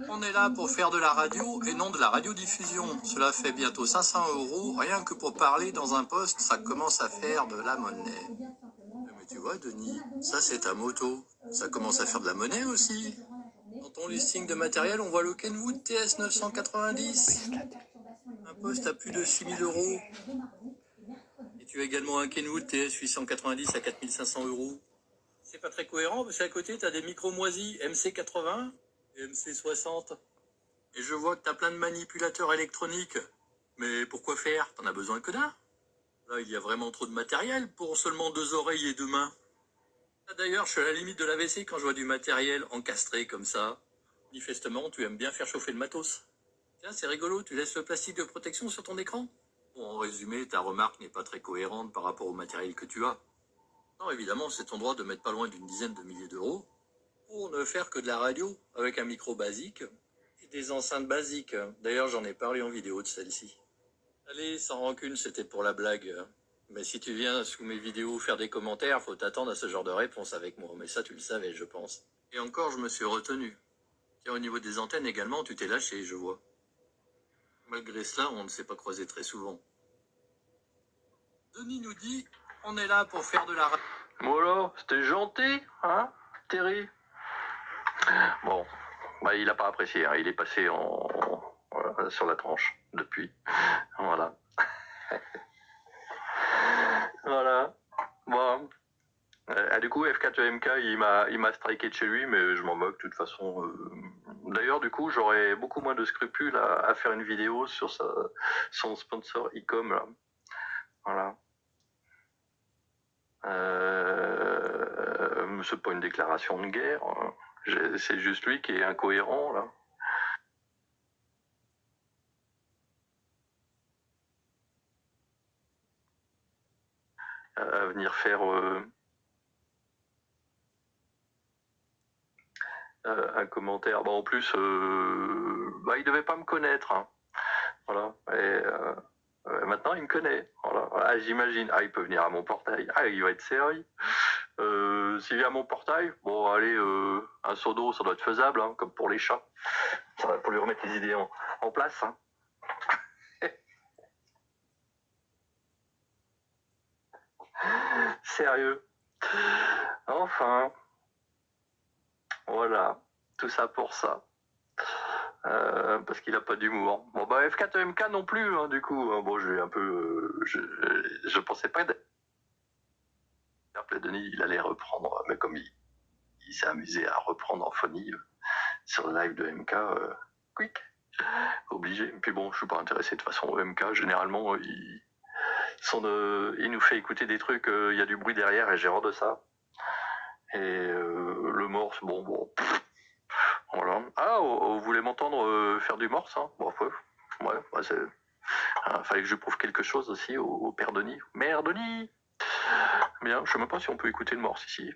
On est là pour faire de la radio et non de la radiodiffusion. Cela fait bientôt 500 €. Rien que pour parler dans un poste, ça commence à faire de la monnaie. Mais tu vois, Denis, ça c'est ta moto. Ça commence à faire de la monnaie aussi. Dans ton listing de matériel, on voit le Kenwood TS 990. Un poste à plus de 6 000 €. Et tu as également un Kenwood TS 890 à 4 500 €. C'est pas très cohérent parce qu'à côté, tu as des micros moisis MC80 et MC60. Et je vois que tu as plein de manipulateurs électroniques. Mais pourquoi faire? T'en as besoin que d'un? Là, il y a vraiment trop de matériel pour seulement 2 oreilles et 2 mains. Là, d'ailleurs, je suis à la limite de l'AVC quand je vois du matériel encastré comme ça. Manifestement, tu aimes bien faire chauffer le matos. Tiens, c'est rigolo, tu laisses le plastique de protection sur ton écran? Bon, en résumé, ta remarque n'est pas très cohérente par rapport au matériel que tu as. Non, évidemment, c'est ton droit de mettre pas loin d'une dizaine de milliers d'euros pour ne faire que de la radio avec un micro basique et des enceintes basiques. D'ailleurs, j'en ai parlé en vidéo de celle-ci. Allez, sans rancune, c'était pour la blague. Mais si tu viens sous mes vidéos faire des commentaires, faut t'attendre à ce genre de réponse avec moi. Mais ça, tu le savais, je pense. Et encore, je me suis retenu. Tiens, au niveau des antennes également, tu t'es lâché, je vois. Malgré cela, on ne s'est pas croisé très souvent. Denis nous dit, on est là pour faire de la radio. Voilà, c'était gentil, hein, Terry. Bon, bah, il n'a pas apprécié, hein. Il est passé voilà, sur la tranche depuis. Voilà. Voilà. Bon. Du coup, F4MK, il m'a striké de chez lui, mais je m'en moque de toute façon. D'ailleurs, du coup, j'aurais beaucoup moins de scrupules à faire une vidéo sur son sponsor Ecom, là. Voilà. C'est pas une déclaration de guerre. C'est juste lui qui est incohérent, là. À venir faire un commentaire. Bon, en plus, il devait pas me connaître, hein. Voilà. Et maintenant, il me connaît. Voilà. Ah, j'imagine. Ah, il peut venir à mon portail. Ah, il va être servi. S'il vient à mon portail, bon, allez, un seau d'eau, ça doit être faisable, hein, comme pour les chats. Ça va pour lui remettre les idées en place, hein. Sérieux. Enfin. Voilà. Tout ça pour ça. Parce qu'il a pas d'humour. Bon, bah, F4MK non plus, hein, du coup. Bon, j'ai un peu. Je pensais pas. Denis, il allait reprendre, mais comme il s'est amusé à reprendre en phonie sur le live de MK, quick, obligé. Et puis bon, je suis pas intéressé de toute façon au MK. Généralement, il nous fait écouter des trucs, il y a du bruit derrière et j'ai horreur de ça. Et le morse, bon. Voilà. Ah, vous voulez m'entendre faire du morse, hein? Bon, ouais, c'est. Fallait que je prouve quelque chose aussi au père Denis. Mère Denis! Bien, je sais même pas si on peut écouter le morse ici.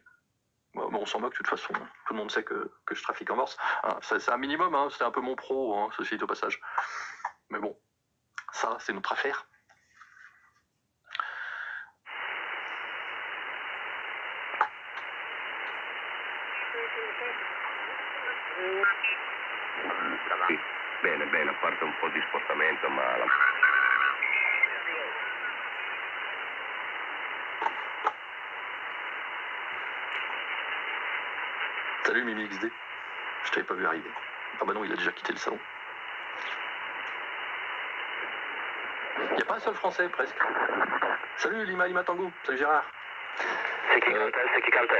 Bon, on s'en moque de toute façon. Tout le monde sait que je trafique en morse. C'est un minimum, hein. C'était un peu mon pro, hein, ceci est au passage. Mais bon, ça, c'est notre affaire. Bene, a parte un po' di spostamento, ma Salut Mimi XD. Je t'avais pas vu arriver. Ah bah non, il a déjà quitté le salon. Il n'y a pas un seul français presque. Salut Lima Tango. Salut Gérard. c'est chi canta